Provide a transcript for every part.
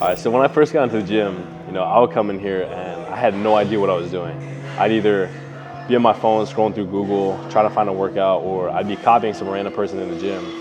All right, so when I first got into the gym, I would come in here and I had no idea what I was doing. I'd either be on my phone scrolling through Google, trying to find a workout, or I'd be copying some random person in the gym.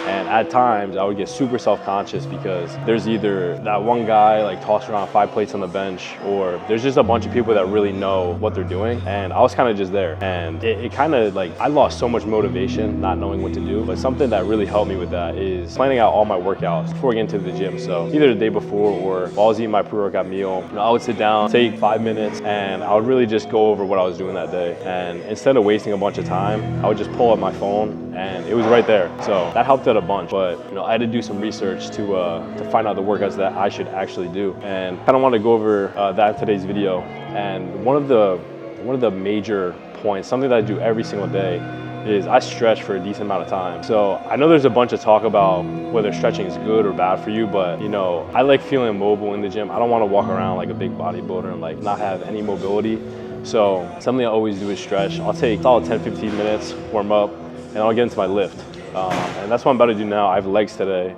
And at times, I would get super self-conscious because there's either that one guy like tossing around 5 plates on the bench, or there's just a bunch of people that really know what they're doing. And I was kind of just there. And it kind of like, I lost so much motivation not knowing what to do. But something that really helped me with that is planning out all my workouts before I get into the gym. So either the day before or while I was eating my pre-workout meal, I would sit down, take 5 minutes, and I would really just go over what I was doing that day. And instead of wasting a bunch of time, I would just pull up my phone and it was right there. So that helped out a bunch, but I had to do some research to find out the workouts that I should actually do, and kind of want to go over that in today's video. And one of the major points, something that I do every single day, is I stretch for a decent amount of time. So I know there's a bunch of talk about whether stretching is good or bad for you, but I like feeling mobile in the gym. I don't want to walk around like a big bodybuilder and like not have any mobility. So something I always do is stretch. I'll take solid 10-15 minutes, warm up, and I'll get into my lift. And that's what I'm about to do now. I have legs today,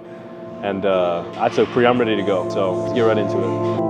and I took pre, I'm ready to go. So let's get right into it.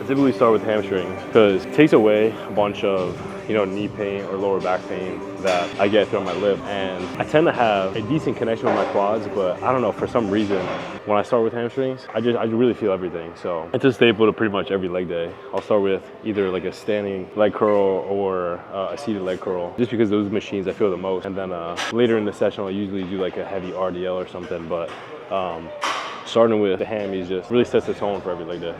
Typically start with hamstrings because it takes away a bunch of knee pain or lower back pain that I get throughout my lift. And I tend to have a decent connection with my quads, but I don't know, for some reason when I start with hamstrings, I really feel everything. So it's a staple to pretty much every leg day. I'll start with either like a standing leg curl or a seated leg curl, just because those machines I feel the most. And then later in the session I'll usually do like a heavy RDL or something, but starting with the hammies just really sets the tone for every leg day.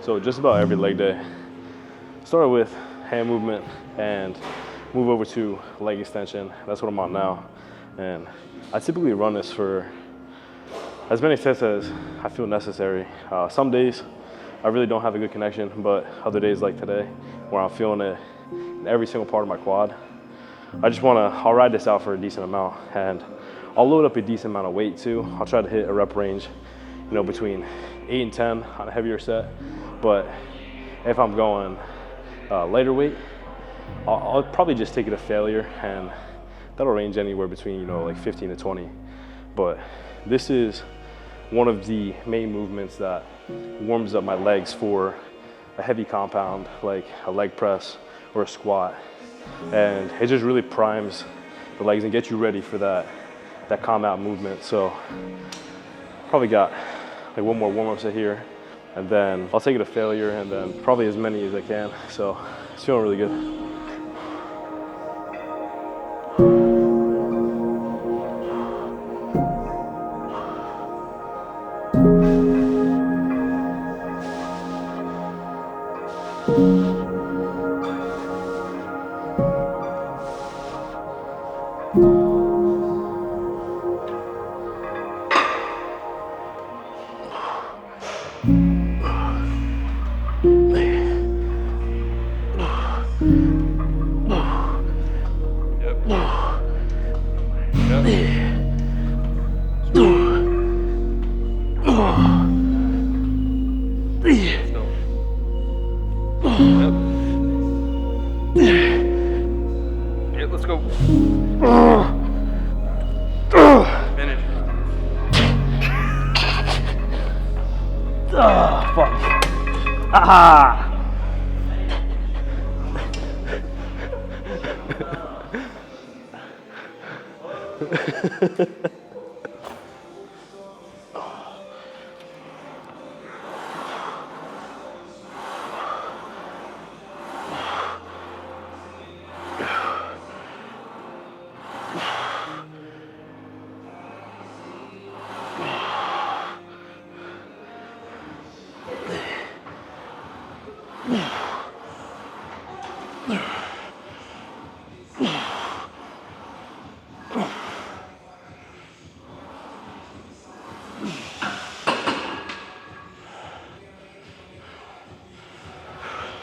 So just about every leg day, start with hand movement and move over to leg extension. That's what I'm on now. And I typically run this for as many sets as I feel necessary. Some days I really don't have a good connection, but other days like today where I'm feeling it in every single part of my quad, I'll ride this out for a decent amount, and I'll load up a decent amount of weight too. I'll try to hit a rep range, between 8 and 10 on a heavier set. But if I'm going lighter weight, I'll probably just take it to failure, and that'll range anywhere between like 15 to 20. But this is one of the main movements that warms up my legs for a heavy compound like a leg press or a squat, and it just really primes the legs and gets you ready for that compound movement. So probably got like one more warm-up set here, and then I'll take it to failure, and then probably as many as I can. So it's feeling really good. Let's go. Finish. Fuck. Ah!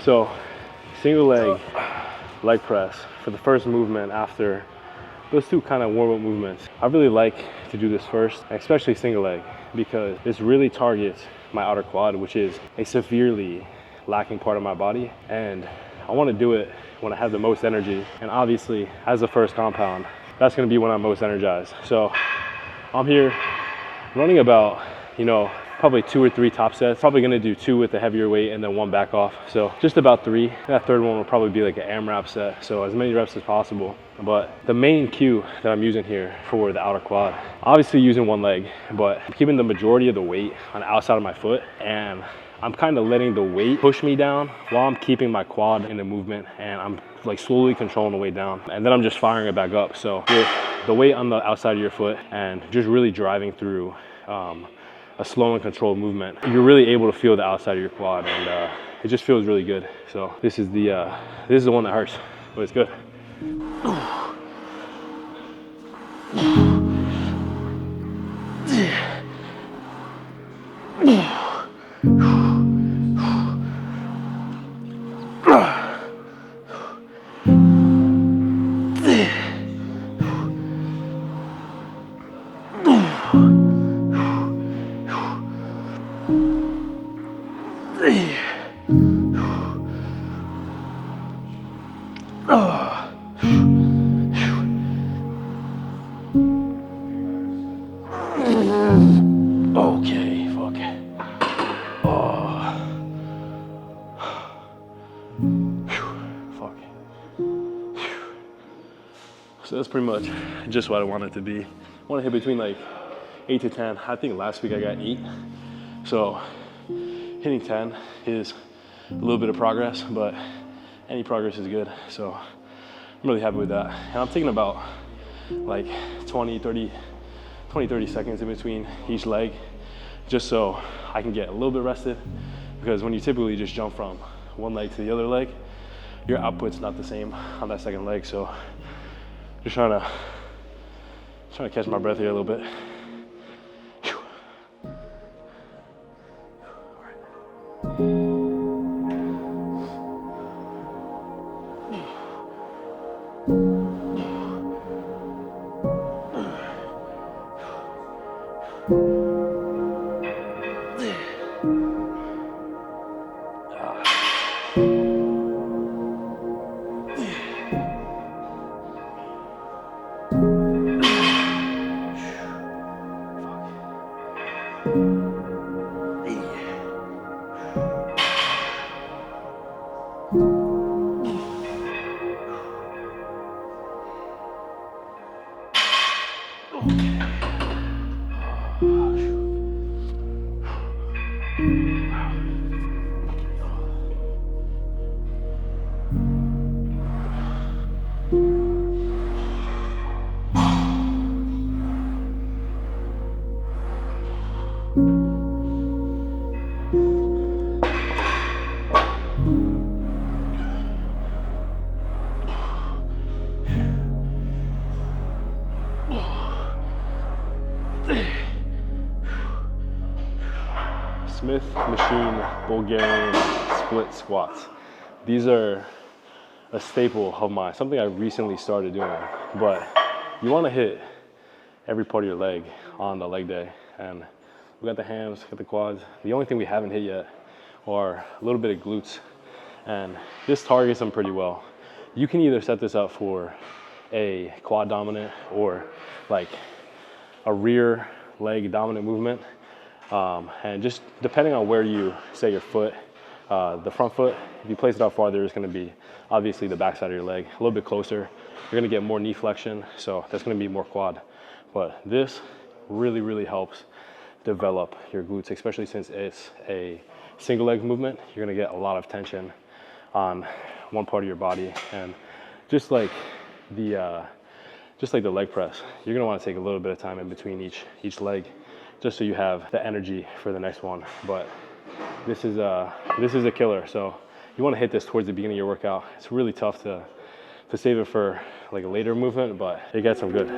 So, single leg press for the first movement after those two kind of warm-up movements. I really like to do this first, especially single leg, because this really targets my outer quad, which is a severely lacking part of my body. And I want to do it when I have the most energy. And obviously, as the first compound, that's going to be when I'm most energized. So I'm here running about, probably 2 or 3 top sets. Probably gonna do 2 with the heavier weight and then 1 back off. So just about 3. That third one will probably be like an AMRAP set. So as many reps as possible. But the main cue that I'm using here for the outer quad, obviously using one leg, but I'm keeping the majority of the weight on the outside of my foot. And I'm kind of letting the weight push me down while I'm keeping my quad in the movement, and I'm like slowly controlling the weight down. And then I'm just firing it back up. So with the weight on the outside of your foot and just really driving through a slow and controlled movement, you're really able to feel the outside of your quad, and it just feels really good. So this is the one that hurts, but it's good. Okay, fuck. Fuck. So that's pretty much just what I want it to be. I want to hit between like 8 to 10. I think last week I got 8. So hitting 10 is a little bit of progress, but any progress is good. So I'm really happy with that. And I'm taking about like 20, 30 seconds in between each leg, just so I can get a little bit rested, because when you typically just jump from one leg to the other leg, your output's not the same on that second leg. So just trying to catch my breath here a little bit. Smith machine Bulgarian split squats. These are a staple of mine, something I recently started doing, but you want to hit every part of your leg on the leg day. And we got the hams, got the quads. The only thing we haven't hit yet are a little bit of glutes. And this targets them pretty well. You can either set this up for a quad dominant or like a rear leg dominant movement. And just depending on where you set your foot, the front foot, if you place it out farther, it's gonna be obviously the backside of your leg, a little bit closer. You're gonna get more knee flexion, so that's gonna be more quad. But this really, really helps develop your glutes, especially since it's a single leg movement. You're gonna get a lot of tension on one part of your body. And just like the leg press, you're gonna wanna take a little bit of time in between each leg, just so you have the energy for the next one. But this is a killer. So you wanna hit this towards the beginning of your workout. It's really tough to save it for like a later movement, but it gets them good.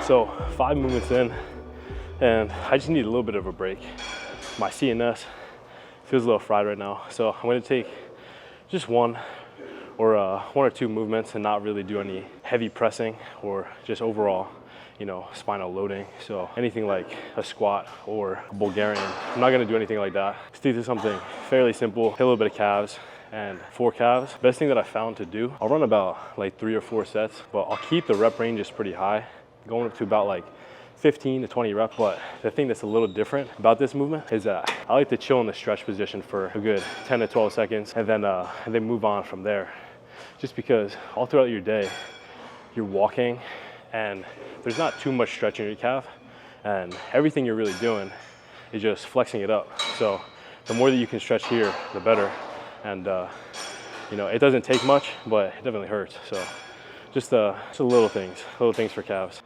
So 5 movements in, and I just need a little bit of a break. My CNS feels a little fried right now, so I'm gonna take just one or two movements and not really do any heavy pressing or just overall, you know, spinal loading. So anything like a squat or a Bulgarian, I'm not gonna do anything like that. Stick to something fairly simple, hit a little bit of calves. And for calves, best thing that I found to do, I'll run about like 3 or 4 sets, but I'll keep the rep ranges pretty high, going up to about like 15 to 20 reps. But the thing that's a little different about this movement is that I like to chill in the stretch position for a good 10 to 12 seconds and then move on from there. Just because all throughout your day, you're walking and there's not too much stretch in your calf, and everything you're really doing is just flexing it up. So the more that you can stretch here, the better. And you know, it doesn't take much, but it definitely hurts. So just little things for calves.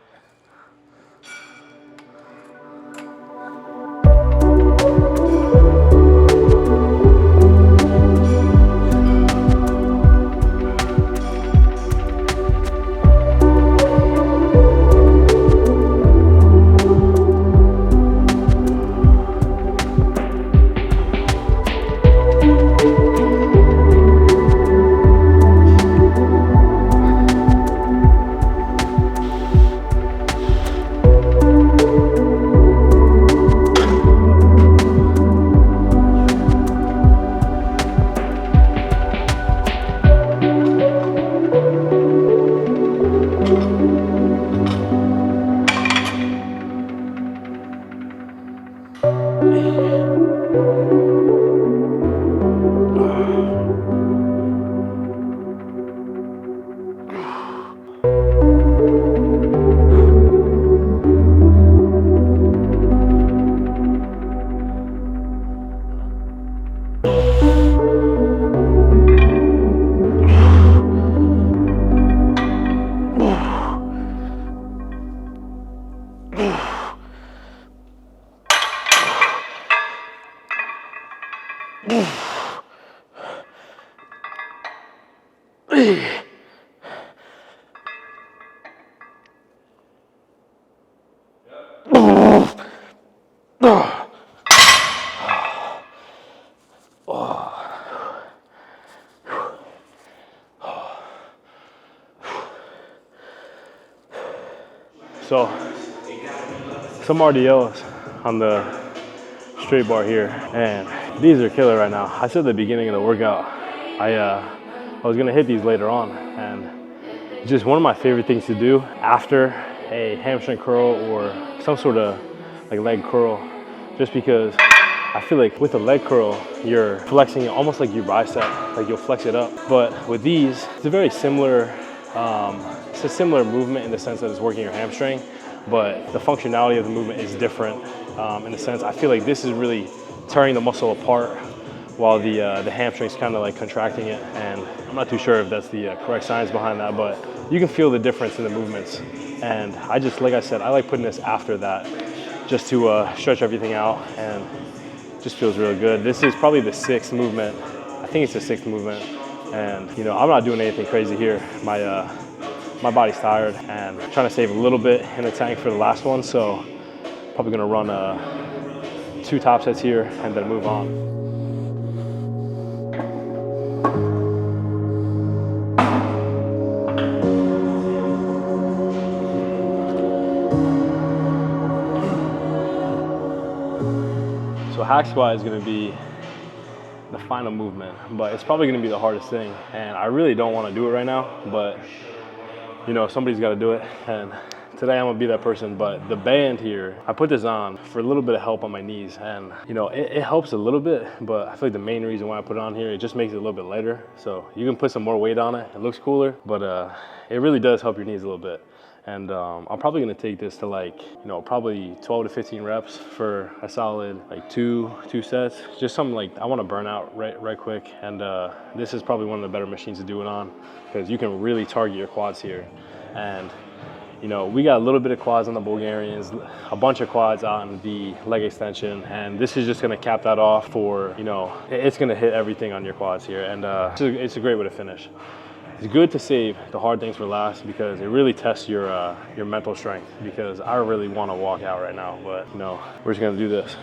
So some RDLs on the straight bar here, and these are killer right now. I said at the beginning of the workout, I was gonna hit these later on, and just one of my favorite things to do after a hamstring curl or some sort of like leg curl, just because I feel like with a leg curl, you're flexing it almost like your bicep, like you'll flex it up. But with these, it's a very similar it's a similar movement in the sense that it's working your hamstring, but the functionality of the movement is different in the sense I feel like this is really tearing the muscle apart while the hamstring's kind of like contracting it. And I'm not too sure if that's the correct science behind that, but you can feel the difference in the movements. And I just, like I said, I like putting this after that just to stretch everything out, and just feels really good. This is probably the 6th movement. I think it's the 6th movement. And you know, I'm not doing anything crazy here. My body's tired and I'm trying to save a little bit in the tank for the last one. So probably gonna run 2 top sets here and then move on. So hack squat is gonna be the final movement, but it's probably gonna be the hardest thing. And I really don't wanna do it right now, but you know, somebody's gotta do it. And today I'm gonna be that person. But the band here, I put this on for a little bit of help on my knees. And you know, it helps a little bit, but I feel like the main reason why I put it on here, it just makes it a little bit lighter. So you can put some more weight on it, it looks cooler, but it really does help your knees a little bit. And I'm probably gonna take this to like, you know, probably 12 to 15 reps for a solid like two sets. Just something like I wanna burn out right quick. And this is probably one of the better machines to do it on because you can really target your quads here. And you know, we got a little bit of quads on the Bulgarians, a bunch of quads on the leg extension, and this is just gonna cap that off for, you know, it's gonna hit everything on your quads here. And it's a great way to finish. It's good to save the hard things for last because it really tests your mental strength, because I really want to walk out right now, but you know, we're just gonna do this.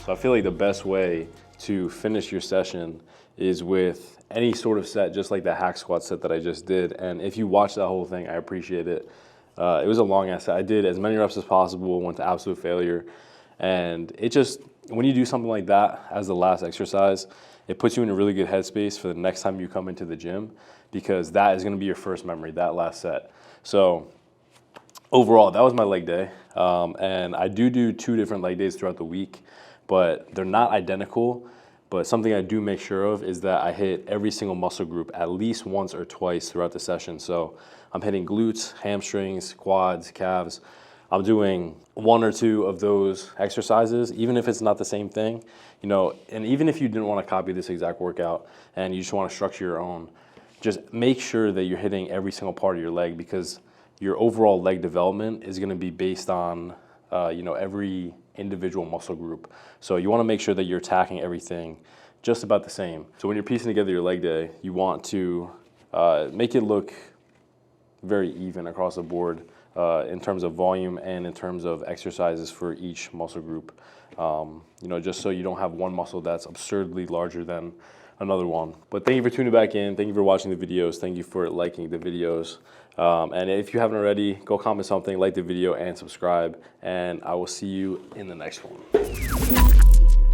So I feel like the best way to finish your session is with any sort of set, just like the hack squat set that I just did. And if you watch that whole thing, I appreciate it. It was a long ass set. I did as many reps as possible, went to absolute failure. And it just, when you do something like that as the last exercise, it puts you in a really good headspace for the next time you come into the gym, because that is gonna be your first memory, that last set. So overall, that was my leg day. And I do 2 different leg days throughout the week, but they're not identical. But something I do make sure of is that I hit every single muscle group at least once or twice throughout the session. So I'm hitting glutes, hamstrings, quads, calves, I'm doing 1 or 2 of those exercises, even if it's not the same thing, you know, and even if you didn't want to copy this exact workout and you just want to structure your own, just make sure that you're hitting every single part of your leg, because your overall leg development is going to be based on, you know, every individual muscle group. So you want to make sure that you're attacking everything just about the same. So when you're piecing together your leg day, you want to make it look very even across the board in terms of volume and in terms of exercises for each muscle group. You know, just so you don't have one muscle that's absurdly larger than another one. But thank you for tuning back in. Thank you for watching the videos. Thank you for liking the videos. And if you haven't already, go comment something, like the video, and subscribe. And I will see you in the next one.